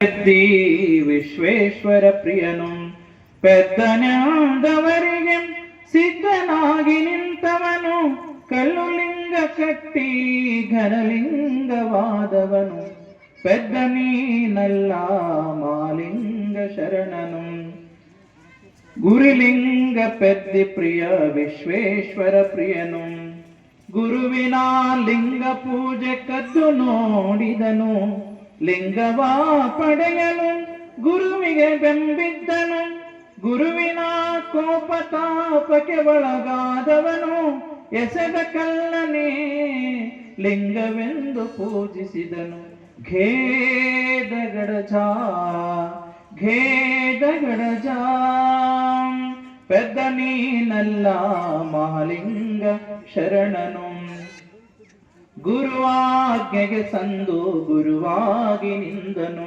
ಪೆದ್ದಿ ವಿಶ್ವೇಶ್ವರ ಪ್ರಿಯನು ಪೆದ್ದನಾದವರಿಗೆ ಸಿದ್ಧನಾಗಿ ನಿಂತವನು ಕಲ್ಲು ಲಿಂಗ ಕಟ್ಟಿ ಘನಲಿಂಗವಾದವನು ಪೆದ್ದ ನೀನಲ್ಲ ಮಾಲಿಂಗ ಶರಣನು ಗುರುಲಿಂಗ ಪೆದ್ದಿ ಪ್ರಿಯ ವಿಶ್ವೇಶ್ವರ ಪ್ರಿಯನು ಗುರುವಿನ ಲಿಂಗ ಪೂಜೆ ಕದ್ದು ನೋಡಿದನು ಲಿಂಗವ ಪಡೆಯಲು ಗುರುವಿಗೆ ಬೆಂಬಿದ್ದನು ಗುರುವಿನ ಕೋಪ ತಾಪಕ್ಕೆ ಒಳಗಾದವನು ಎಸೆದ ಕಲ್ಲನೇ ಲಿಂಗವೆಂದು ಪೂಜಿಸಿದನು ಘೇದ ಗಡಜ ಘೇದ ಗಡಜ ಪೆದ್ದ ನೀನಲ್ಲ ಮಹಾಲಿಂಗ ಶರಣನು ಗುರುವಾಜ್ಞೆಗೆ ಸಂದು ಗುರುವಾಗಿ ನಿಂದನು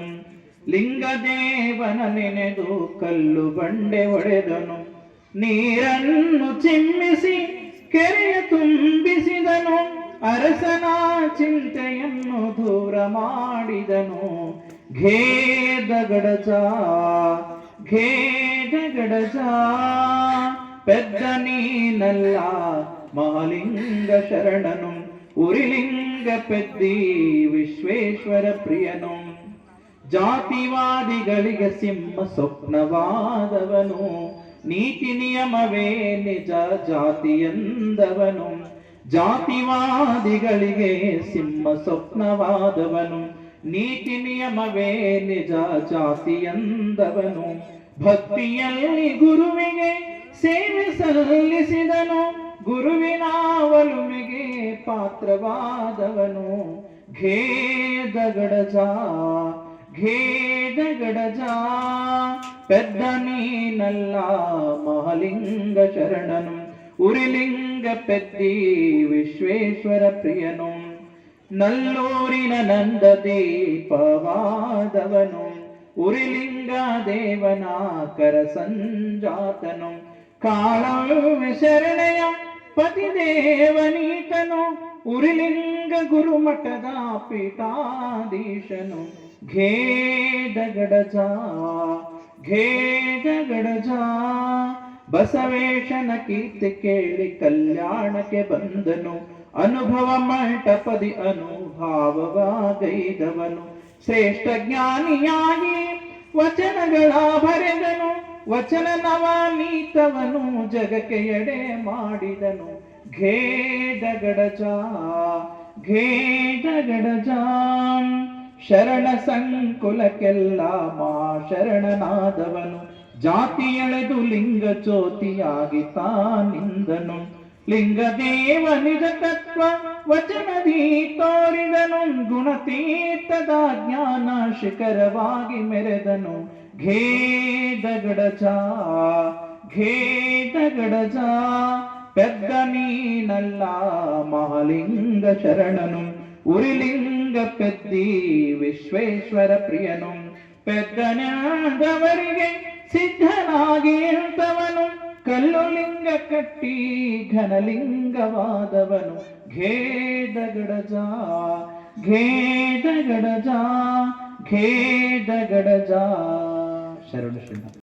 ಲಿಂಗದೇವನ ನೆನೆದು ಕಲ್ಲು ಬಂಡೆ ಒಡೆದನು ನೀರನ್ನು ಚಿಮ್ಮಿಸಿ ಕೆರೆಯ ತುಂಬಿಸಿದನು ಅರಸನ ಚಿಂತೆಯನ್ನು ದೂರ ಮಾಡಿದನು ಘೇದ ಗಡಜ ಘೇದ ಗಡಜ ಪೆದ್ದ ನೀನಲ್ಲ ಮಹಾಲಿಂಗ ಶರಣನು ಉರಿಲಿಂಗ ಪೆದ್ದಿ ವಿಶ್ವೇಶ್ವರ ಪ್ರಿಯನು ಜಾತಿವಾದಿಗಳಿಗೆ ಸಿಂಹ ಸ್ವಪ್ನವಾದವನು ನೀತಿ ನಿಯಮವೇ ನಿಜ ಜಾತಿಯಂದವನು ಜಾತಿವಾದಿಗಳಿಗೆ ಸಿಂಹ ಸ್ವಪ್ನವಾದವನು ನೀತಿ ನಿಯಮವೇ ನಿಜ ಜಾತಿಯಂದವನು ಭಕ್ತಿಯಲ್ಲಿ ಗುರುವಿಗೆ ಸೇವೆ ಸಲ್ಲಿಸಿದನು ಗುರುವಿನ ಒಲುಮೆಗೆ ಪಾತ್ರವಾದವನು ಘೇದ ಗಡಜ ಘೇದ ಗಡಜ ಪೆದ್ದ ನೀನಲ್ಲ ಮಹಾಲಿಂಗ ಶರಣನು ಉರಿಲಿಂಗ ಪೆದ್ದಿ ವಿಶ್ವೇಶ್ವರ ಪ್ರಿಯನು ನಲ್ಲೂರಿನ ನಂದ ದೀಪವಾದವನು ಉರಿಲಿಂಗ ದೇವನ ಕರ ಸಂಜಾತನು ಕಾಳವೆ ಶರಣೆಯ ಪತಿದೇವನೀತನು ಉರಿಲಿಂಗ ಗುರುಮಠದ ಪೀಠಾಧೀಶನು ಘೇದ ಗಡಜ ಘೇದ ಗಡಜ ಬಸವೇಶನ ಕೀರ್ತಿ ಕೇಳಿ ಕಲ್ಯಾಣಕ್ಕೆ ಬಂದನು ಅನುಭವ ಮಂಟಪದಿ ಅನುಭಾವವಾಗೈದವನು ಶ್ರೇಷ್ಠ ಜ್ಞಾನಿಯಾಗಿ ವಚನಗಳ ಬರೆದನು ವಚನ ನವನೀತವನು ಜಗಕ್ಕೆ ಎಡೆ ಮಾಡಿದನು ಘೇದ ಗಡಜ ಘೇದ ಗಡಜ ಶರಣ ಸಂಕುಲಕ್ಕೆಲ್ಲ ಮಾ ಶರಣನಾದವನು ಜಾತಿ ಎಳೆದು ಲಿಂಗ ಜ್ಯೋತಿಯಾಗಿ ತಾನಿಂದನು ಲಿಂಗದೇವ ನಿಜ ತತ್ವ ವಚನದಿ ತೋರಿದನು ಗುಣತೀರ್ಥದ ಜ್ಞಾನ ಶಿಖರವಾಗಿ ಮೆರೆದನು ಘೇದ ಗಡಜ ಘೇದ ಗಡಜ ಪೆದ್ದ ನೀನಲ್ಲ ಮಹಾಲಿಂಗ ಶರಣನು ಉರಿಲಿಂಗ ಪೆದ್ದಿ ವಿಶ್ವೇಶ್ವರ ಪ್ರಿಯನು ಪೆದ್ದನಾದವರಿಗೆ ಸಿದ್ಧನಾಗಿ ಇರ್ತವನು ಕಲ್ಲು ಲಿಂಗ ಕಟ್ಟಿ ಘನಲಿಂಗವಾದವನು ಘೇದ ಗಡಜ ಘೇದ ಗಡಜ ಘೇದ ಗಡಜ ಶರಣ ಶರಣ